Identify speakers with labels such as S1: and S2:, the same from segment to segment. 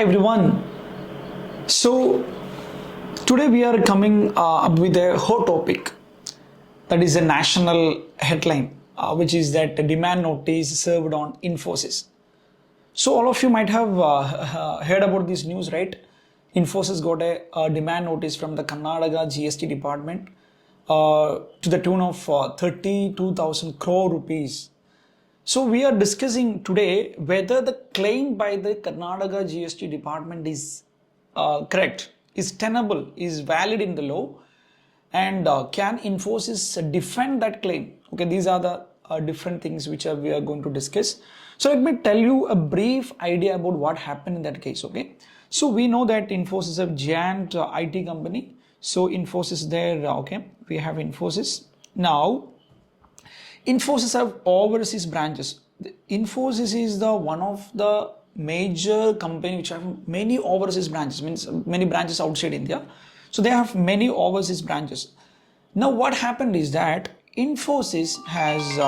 S1: Everyone. So today we are coming up with a hot topic, that is a national headline, which is that the demand notice served on Infosys. So all of you might have heard about this news, right? Infosys got a demand notice from the Karnataka GST department to the tune of 32,000 crore rupees. So we are discussing today whether the claim by the Karnataka GST department is correct, is tenable, is valid in the law, and can Infosys defend that claim? Okay, these are the different things which we are going to discuss. So let me tell you a brief idea about what happened in that case. Okay, so we know that Infosys is a giant IT company. So Infosys there, okay, we have Infosys now. Infosys have overseas branches. Infosys is the one of the major company which have many overseas branches, means many branches outside India. So they have many overseas branches. Now what happened is that Infosys has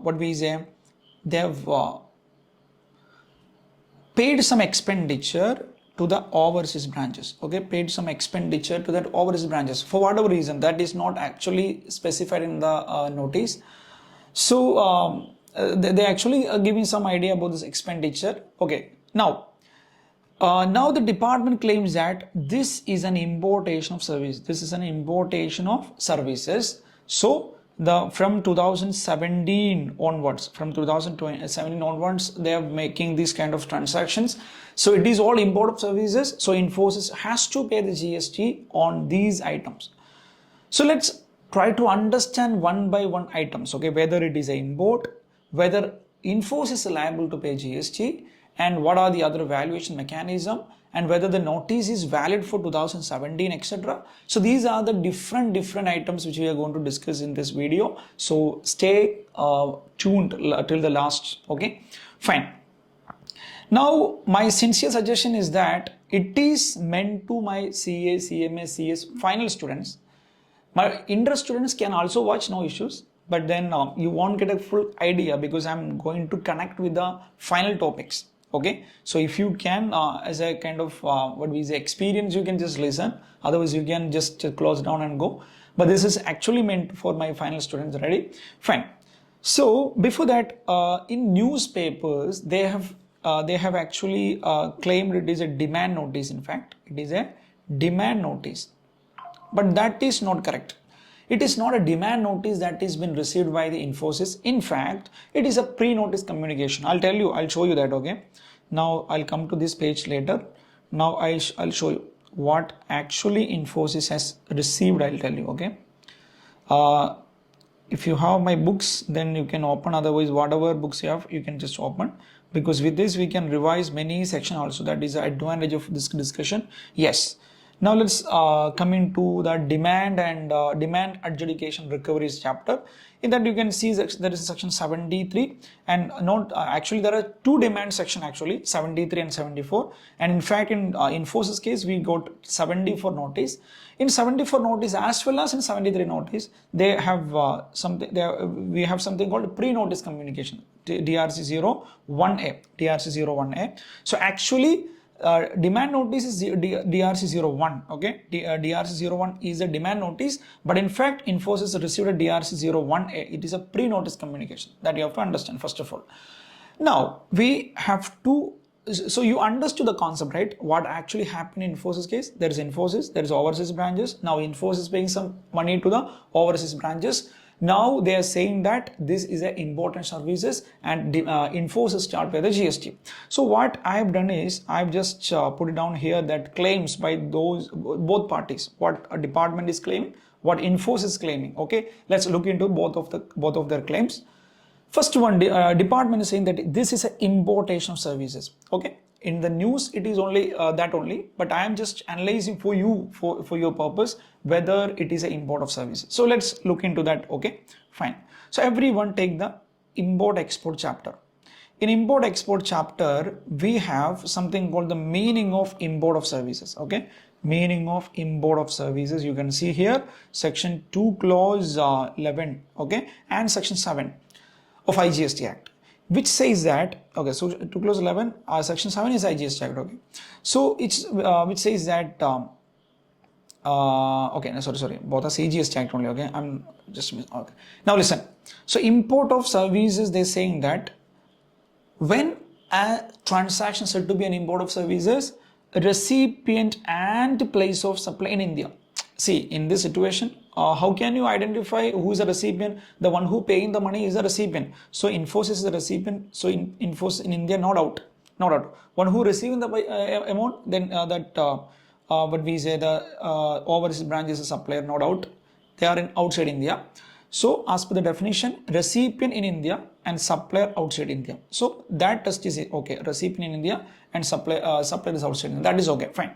S1: what we say, they have paid some expenditure to the overseas branches. Okay, paid some expenditure to that overseas branches for whatever reason that is not actually specified in the notice. So they actually are giving some idea about this expenditure. Okay, now the department claims that this is an importation of service. This is an importation of services. So from 2017 onwards, they are making these kind of transactions. So it is all import of services. So Infosys has to pay the GST on these items. So let's try to understand one by one items. Okay, whether it is an import, whether Infosys is liable to pay GST, and what are the other valuation mechanism, and whether the notice is valid for 2017, etc. So these are the different items which we are going to discuss in this video. So stay tuned till the last. Okay, fine. Now my sincere suggestion is that it is meant to my CA, CMA, CS final students. My interest students can also watch, no issues, but then you won't get a full idea because I'm going to connect with the final topics. Okay, so if you can as a kind of what we say experience, you can just listen, otherwise you can just close down and go, but this is actually meant for my final students. Ready? Fine. So before that, in newspapers they have actually claimed it is a demand notice. In fact, it is a demand notice, but that is not correct. It is not a demand notice that is been received by the Infosys. In fact, it is a pre-notice communication. I'll show you that. Okay, now I'll come to this page later. Now I'll show you what actually Infosys has received. I'll tell you. Okay, if you have my books, then you can open, otherwise whatever books you have, you can just open, because with this we can revise many section also. That is the advantage of this discussion. Yes. Now let's come into the demand and demand adjudication recoveries chapter. In that you can see that there is section 73, and not actually there are two demand section, actually 73 and 74, and in fact in Infosys case we got 74 notice. In 74 notice as well as in 73 notice, they have we have something called pre-notice communication, DRC 01A, DRC 01A. So actually demand notice is DRC 01. Okay, DRC 01 is a demand notice, but in fact Infosys received a DRC 01A. It is a pre-notice communication, that you have to understand first of all. Now we have to, so you understood the concept, right? What actually happened in Infosys case? There is Infosys, there is overseas branches. Now Infosys paying some money to the overseas branches. Now they are saying that this is an important services, and Infosys start by the GST. So what I have done is I've just put it down here, that claims by those both parties, what a department is claiming, what Infosys is claiming. Okay, let's look into both of their claims. First one, department is saying that this is an importation of services. Okay, in the news it is only that only, but I am just analyzing for you for your purpose whether it is an import of services. So let's look into that. Okay, fine. So everyone take the import export chapter. In import export chapter we have something called the meaning of import of services. Okay, meaning of import of services, you can see here section 2 clause 11, okay, and section 7 of IGST Act. which says that, okay, so to clause 11, section 7 is IGST Act, okay. So it's which says that okay, no, sorry, both are CGST Act only, okay. I'm just okay. Now listen. So import of services, they're saying that when a transaction said to be an import of services, recipient and place of supply in India. See, in this situation, how can you identify who is a recipient? The one who paying the money is a recipient. So Infosys is the recipient. So Infosys in India, no doubt, no doubt. One who receiving the amount, then what we say, the overseas branch is a supplier, no doubt. They are in outside India. So as per the definition, recipient in India and supplier outside India. So that test is okay. Recipient in India and supplier is outside India. That is okay, fine.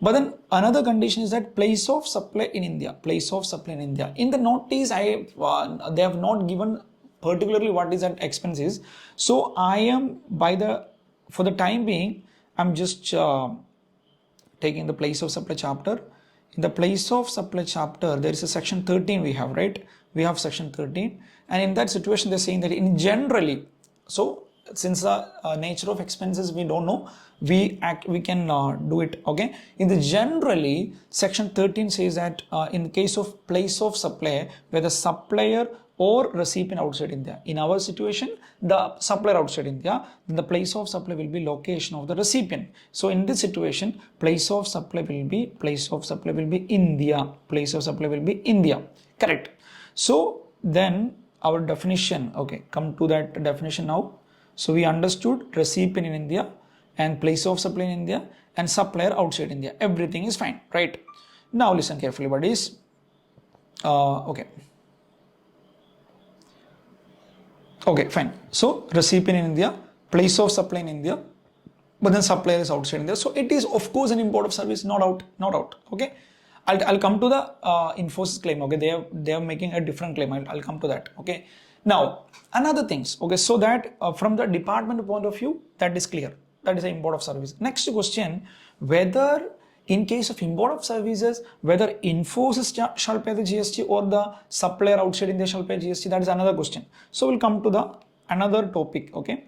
S1: But then another condition is that place of supply in India. Place of supply in India. In the notice, they have not given particularly what is that expense is. So I am for the time being, I'm just taking the place of supply chapter. In the place of supply chapter, there is a section 13 we have, right? We have section 13, and in that situation they're saying that in generally, so since the nature of expenses we don't know, we can do it, okay. In the generally, section 13 says that in the case of place of supply, where the supplier or recipient outside India. In our situation, the supplier outside India, then the place of supply will be location of the recipient. So in this situation, place of supply will be India. Place of supply will be India. Correct. So then our definition, okay, come to that definition now. So we understood recipient in India and place of supply in India and supplier outside India. Everything is fine, right? Now listen carefully. What is okay. Okay, fine. So recipient in India, place of supply in India, but then supplier is outside India. So it is of course an import of service, no doubt. Okay. I'll come to the Infosys claim. Okay, they are making a different claim. I'll come to that. Okay. Now another things. Okay, so that from the department point of view, that is clear. That is an import of service. Next question: whether in case of import of services, whether Infosys shall pay the GST or the supplier outside India shall pay GST, that is another question. So we'll come to the another topic. Okay,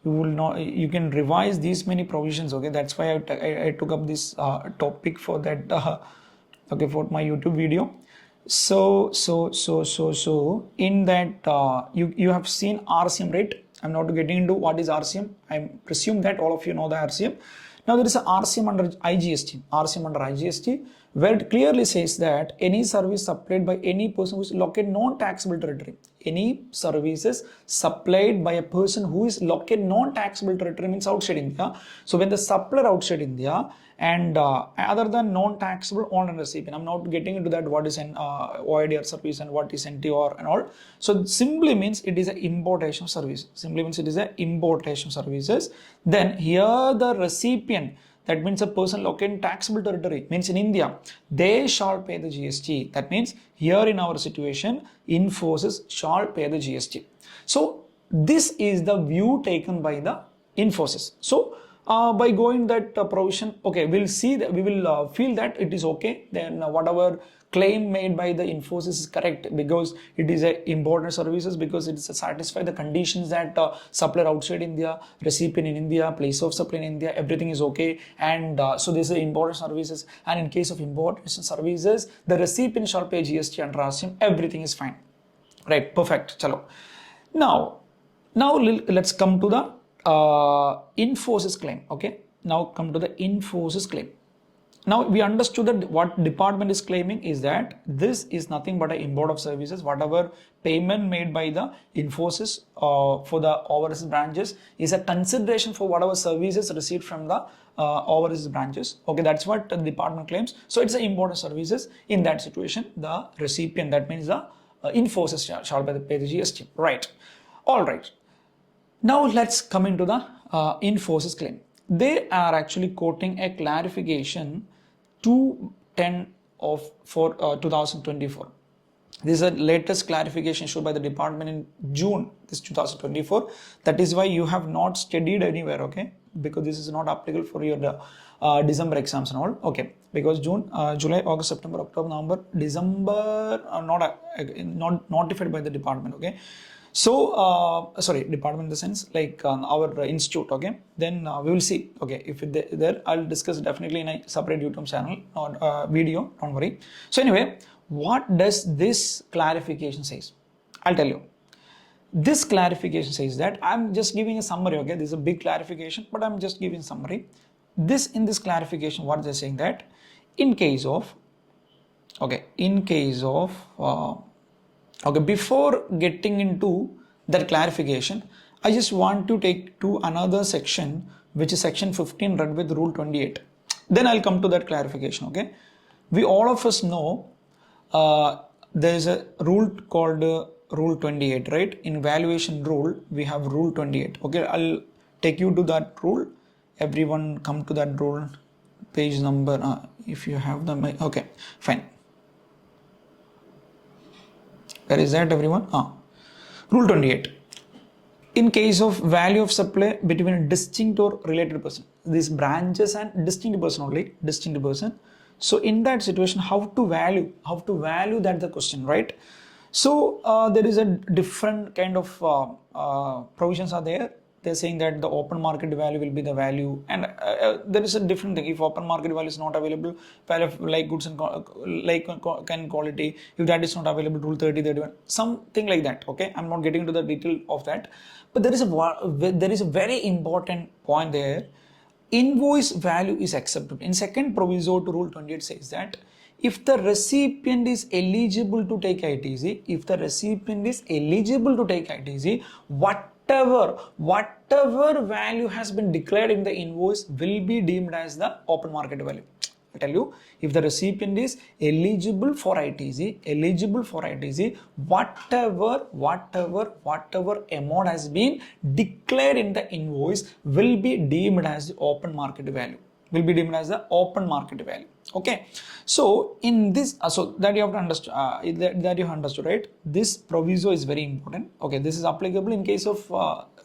S1: you can revise these many provisions. Okay, that's why I took up this topic for that. Okay, for my YouTube video. So in that you have seen RCM, right? I'm not getting into what is RCM. I presume that all of you know the RCM. Now there is a RCM under IGST, where it clearly says that any service supplied by any person who is located non-taxable territory. Any services supplied by a person who is located non-taxable territory means outside India. So when the supplier outside India and other than non-taxable owner and recipient, I'm not getting into that what is an OIDR service and what is NTOR and all. So simply means it is an importation service. Then here the recipient, that means a person located in taxable territory, means in India, they shall pay the GST. That means here in our situation, Infosys shall pay the GST. So this is the view taken by the Infosys. So by going that provision, okay, we'll see that we will feel that it is okay. Then whatever claim made by the Infosys is correct because it is a important services, because it is satisfy the conditions that supplier outside India, recipient in India, place of supply in India, everything is okay. And so this is important services. And in case of important services, the recipient shall pay GST and RCM. Everything is fine, right? Perfect. Chalo. Now let's come to the Infosys claim. Okay, now come to the Infosys claim. Now we understood that what department is claiming is that this is nothing but an import of services. Whatever payment made by the Infosys for the overseas branches is a consideration for whatever services received from the overseas branches. Okay, that's what the department claims. So it's an import of services. In that situation, the recipient, that means the Infosys shall pay the GST. Right. All right. Now let's come into the Infosys claim. They are actually quoting a clarification 210 for 2024. This is the latest clarification issued by the department in June this 2024. That is why you have not studied anywhere, okay? Because this is not applicable for your December exams and all, okay? Because June, July, August, September, October, November, December are not notified by the department, okay? So, sorry, department in the sense like our institute, okay? Then we will see, okay, if there, I'll discuss definitely in a separate YouTube channel or video, don't worry. So anyway, what does this clarification says? I'll tell you. This clarification says that I'm just giving a summary, okay? This is a big clarification, but I'm just giving summary. In this clarification, what they're saying that in case of, okay, okay, before getting into that clarification, I just want to take to another section, which is section 15 read with rule 28. Then I'll come to that clarification, okay? We all of us know there is a rule called rule 28, right? In valuation rule, we have rule 28. Okay, I'll take you to that rule. Everyone come to that rule, page number, if you have them, okay, fine. Where is that, everyone? Rule 28. In case of value of supply between a distinct or related person, these branches and distinct person only, distinct person. So in that situation, how to value that the question, right? So there is a different kind of provisions are there. They're saying that the open market value will be the value, and there is a different thing. If open market value is not available, value of like goods and can quality, if that is not available, rule 30, 31, something like that. Okay, I'm not getting into the detail of that, but there is a very important point there. Invoice value is acceptable. In second proviso to rule 28 says that if the recipient is eligible to take ITC, whatever value has been declared in the invoice will be deemed as the open market value. I tell you, if the recipient is eligible for ITC, whatever amount has been declared in the invoice will be deemed as the open market value. Okay, so in this, so that you have to understand, that you have understood, right? This proviso is very important. Okay, this is applicable in case of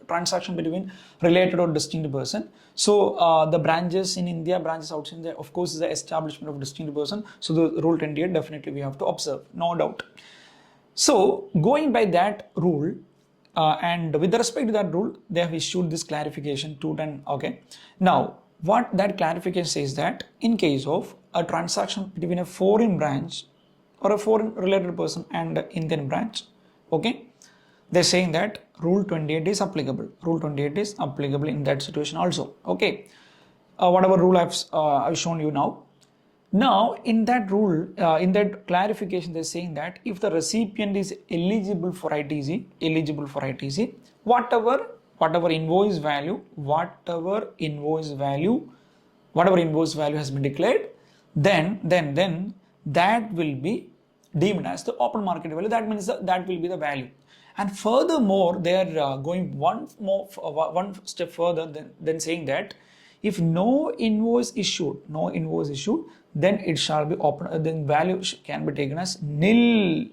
S1: transaction between related or distinct person. So the branches in India, branches outside India, of course, is the establishment of distinct person. So the rule 28 definitely we have to observe, no doubt. So going by that rule, and with respect to that rule, they have issued this clarification 210. Okay, now what that clarification says that in case of a transaction between a foreign branch or a foreign related person and an Indian branch, okay, they're saying that rule 28 is applicable. Rule 28 is applicable in that situation also. Okay, whatever rule I've shown you now. Now, in that rule, in that clarification, they're saying that if the recipient is eligible for ITC, whatever invoice value has been declared, then that will be deemed as the open market value. That means that will be the value. And furthermore, they are going one step further than saying that if no invoice issued, then it shall be open. Then value can be taken as nil.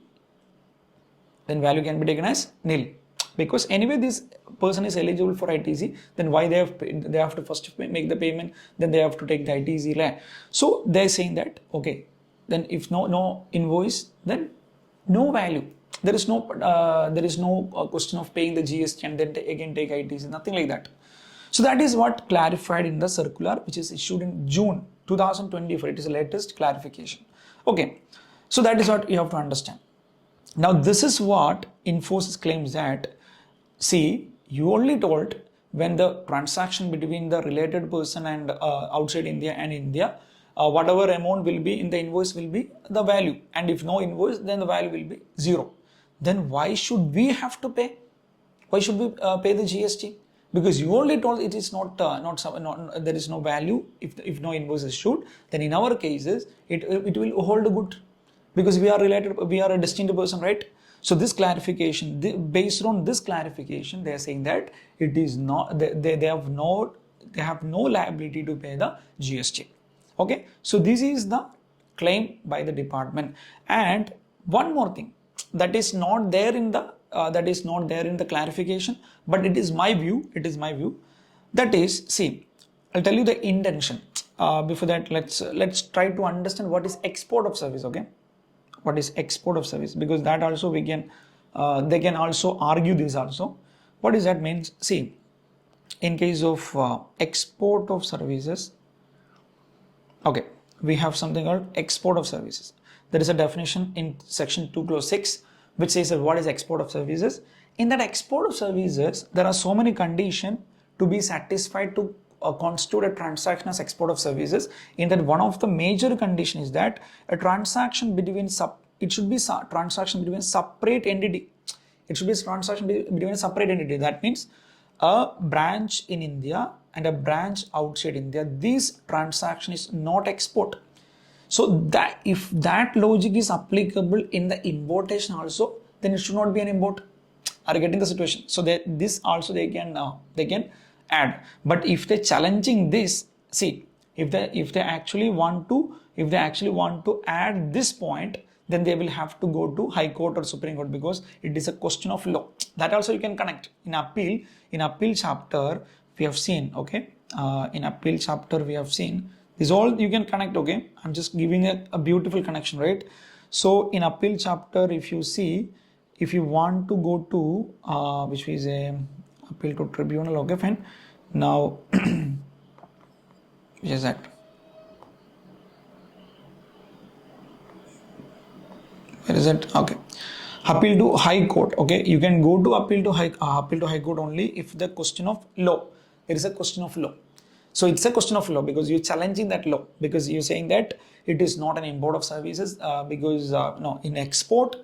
S1: Because anyway this person is eligible for ITC, then why they have to first make the payment, then they have to take the ITC. So they're saying that okay, then if no invoice, then no value. There is no question of paying the GST and then again take ITC, nothing like that. So that is what clarified in the circular which is issued in June 2024. It is the latest clarification. Okay, so that is what you have to understand. Now this is what Infosys claims that, see, you only told when the transaction between the related person and outside India and India, whatever amount will be in the invoice will be the value, and if no invoice, then the value will be 0. Then why should we have to pay? Why should we pay the GST? Because you only told it is not there is no value if no invoice is issued. Then in our cases it will hold good, because we are related, we are a distinct person, right? So this clarification, based on this clarification, they are saying that it is not, they have no liability to pay the GST. Okay, so this is the claim by the department. And one more thing that is not there in the clarification, but it is my view. That is, see, I'll tell you the intention. Before that, let's try to understand what is export of service. Okay, what is export of service, because that also we can they can also argue this also. What does that mean? See, in case of export of services, okay, we have something called export of services. There is a definition in section 2 clause 6 which says that what is export of services. In that export of services, there are so many conditions to be satisfied to constitute a transaction as export of services. In that, one of the major condition is that a transaction between transaction between separate entity. It should be a transaction between a separate entity. That means a branch in India and a branch outside India. This transaction is not export. So that if that logic is applicable in the importation also, then it should not be an import. Are you getting the situation? So that this also they can add. But if they're challenging this, see, if they actually want to add this point, then they will have to go to High Court or Supreme Court, because it is a question of law. That also you can connect in appeal chapter. We have seen, okay, in appeal chapter we have seen this all you can connect. Okay, I'm just giving a beautiful connection, right? So in appeal chapter, if you see, if you want to go to which is a appeal to tribunal, okay, fine. Now which is that? Where is it? Okay, appeal to High Court. Okay, you can go to appeal to High Court only if the question of law. There is a question of law. So it's a question of law because you're challenging that law, because you're saying that it is not an import of services, because no, in export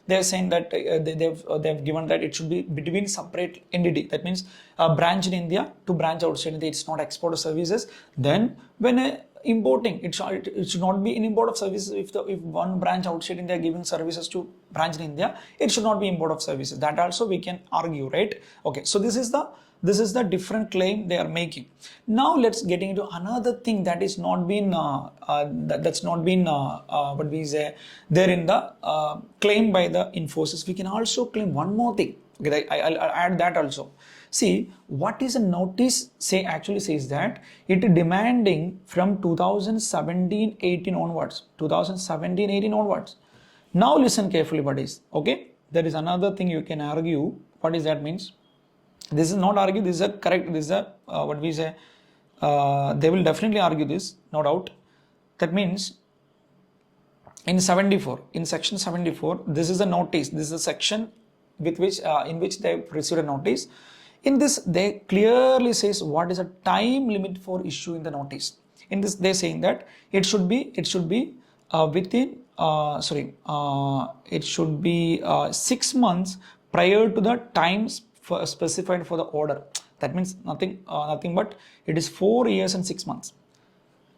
S1: they're saying that they've given that it should be between separate entity. That means a branch in India to branch outside India, it's not export of services. Then when importing, it should not be an import of services. If one branch outside India giving services to branch in India, it should not be import of services. That also we can argue, right? Okay, so this is the different claim they are making. Now let's get into another thing that is not been that's not been what we say there in the claim by the Infosys. We can also claim one more thing. Okay, I'll add that also. See, what is a notice actually says that it demanding from 2017-18 onwards. 2017-18 onwards. Now listen carefully, buddies. Okay, there is another thing you can argue. What is that means? This is not argue. This is a correct. This is a what we say. They will definitely argue this, no doubt. That means in 74, in section 74, this is a notice. This is a section with which in which they received a notice. In this, they clearly says what is a time limit for issuing the notice. In this, they saying that it should be within it should be 6 months prior to the times specified for the order. That means nothing but it is 4 years and 6 months.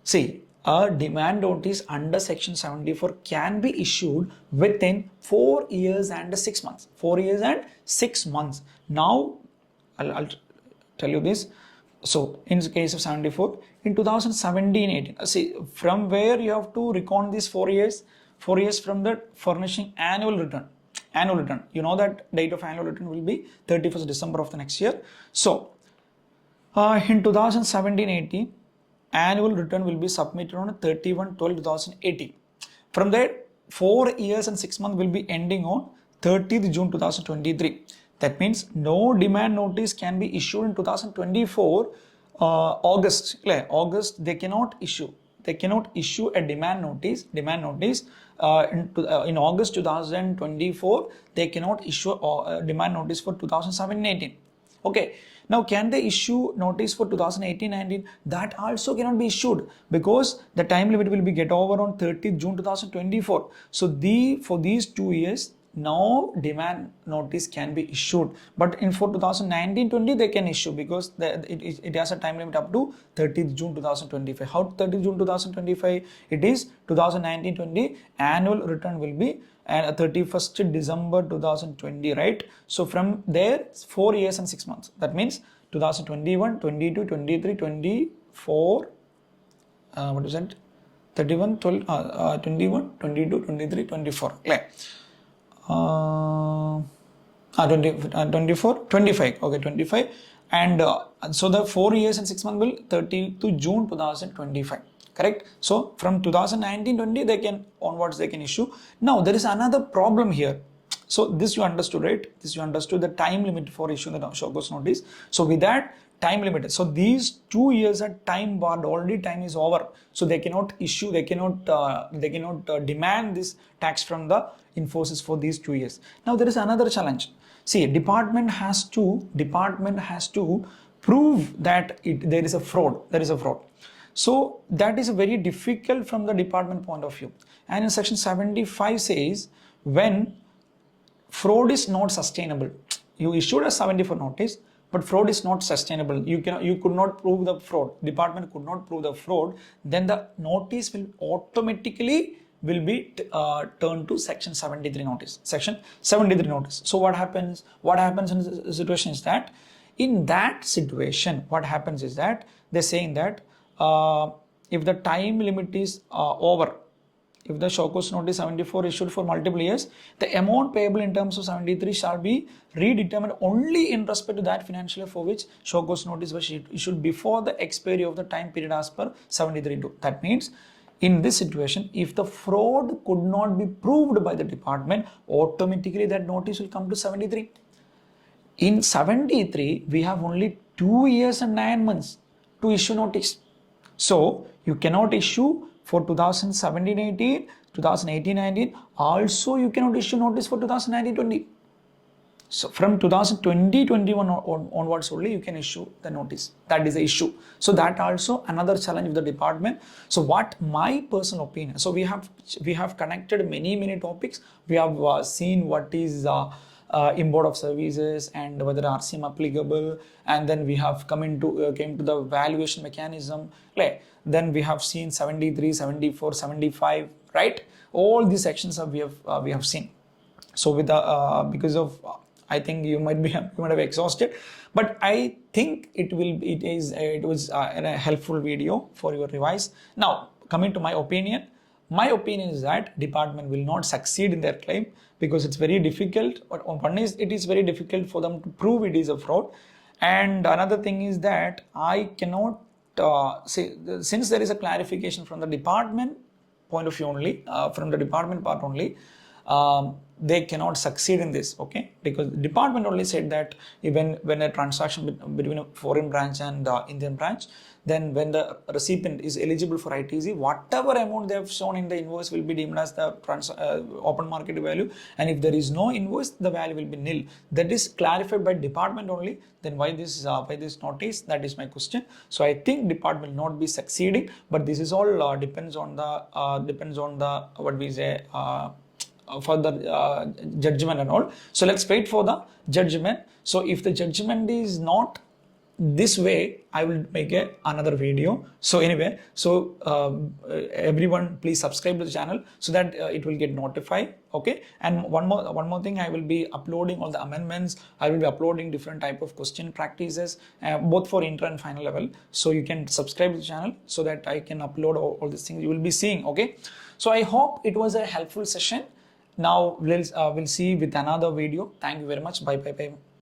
S1: See, a demand notice under section 74 can be issued within 4 years and 6 months. 4 years and 6 months. Now, I'll tell you this. So, in the case of 74, in 2017-18, see, from where you have to reckon these 4 years? 4 years from the furnishing annual return. You know that date of annual return will be 31st December of the next year. So, in 2017-18, annual return will be submitted on 31/12/2018. From there, 4 years and 6 months will be ending on 30th June 2023. That means no demand notice can be issued in 2024 August. August they cannot issue. They cannot issue a demand notice. In August 2024, they cannot issue a demand notice for 2017-18. Okay. Now, can they issue notice for 2018-19? That also cannot be issued because the time limit will be get over on 30th June 2024. So, for these 2 years, no demand notice can be issued. But for 2019-20, they can issue because it has a time limit up to 30th June 2025. How 30th June 2025? It is 2019-20 annual return will be and 31st December 2020, right? So from there, 4 years and 6 months. That means 2021, 22, 23, 24, what is that? 31, 12, 21, 22, 23, 24. 24, 25. Okay, 25. And so the 4 years and 6 months will 30 to June 2025. Correct. So from 2019-20 they can onwards they can issue. Now there is another problem here. So this you understood, right? This you understood the time limit for issuing the show cause notice. So with that time limit, so these 2 years are time barred, already time is over, so they cannot issue, they cannot demand this tax from the Infosys for these 2 years. Now there is another challenge. See, department has to prove that there is a fraud. So that is very difficult from the department point of view. And in section 75 says, when fraud is not sustainable, you issued a 74 notice, but fraud is not sustainable, you could not prove the fraud, department could not prove the fraud, then the notice will automatically be turned to section 73 notice. So what happens in the situation is that, in that situation what happens is that they're saying that if the time limit is over, if the show cause notice 74 issued for multiple years, the amount payable in terms of 73 shall be redetermined only in respect to that financial year for which show cause notice was issued before the expiry of the time period as per 73(2). That means, in this situation, if the fraud could not be proved by the department, automatically that notice will come to 73. In 73, we have only 2 years and 9 months to issue notice. So you cannot issue for 2017-18, 2018-19. Also, you cannot issue notice for 2019-20. So from 2020-21 onwards only you can issue the notice. That is the issue. So that also another challenge with the department. So what my personal opinion. So we have connected many topics. We have seen what is import of services and whether RCM applicable, and then we have came to the valuation mechanism. Right? Then we have seen 73, 74, 75. Right? All these sections we have seen. So with the because of I think you might have exhausted, but I think it was a helpful video for your revise. Now coming to my opinion is that department will not succeed in their claim because it's very difficult. One is, it is very difficult for them to prove it is a fraud, and another thing is that I cannot say, since there is a clarification from the department point of view only, from the department part only, they cannot succeed in this, okay? Because the department only said that even when a transaction between a foreign branch and Indian branch, then when the recipient is eligible for ITC, whatever amount they have shown in the invoice will be deemed as the open market value, and if there is no invoice, the value will be nil. That is clarified by department only. Then why this notice? That is my question. So I think department will not be succeeding, but this is all depends on the what we say. For the judgment and all. So let's wait for the judgment. So if the judgment is not this way, I will make another video. So anyway, everyone please subscribe to the channel so that it will get notified. Okay. And one more thing, I will be uploading all the amendments. I will be uploading different type of question practices, both for inter and final level. So you can subscribe to the channel so that I can upload all these things you will be seeing. Okay. So I hope it was a helpful session. Now we'll see with another video. Thank you very much. Bye.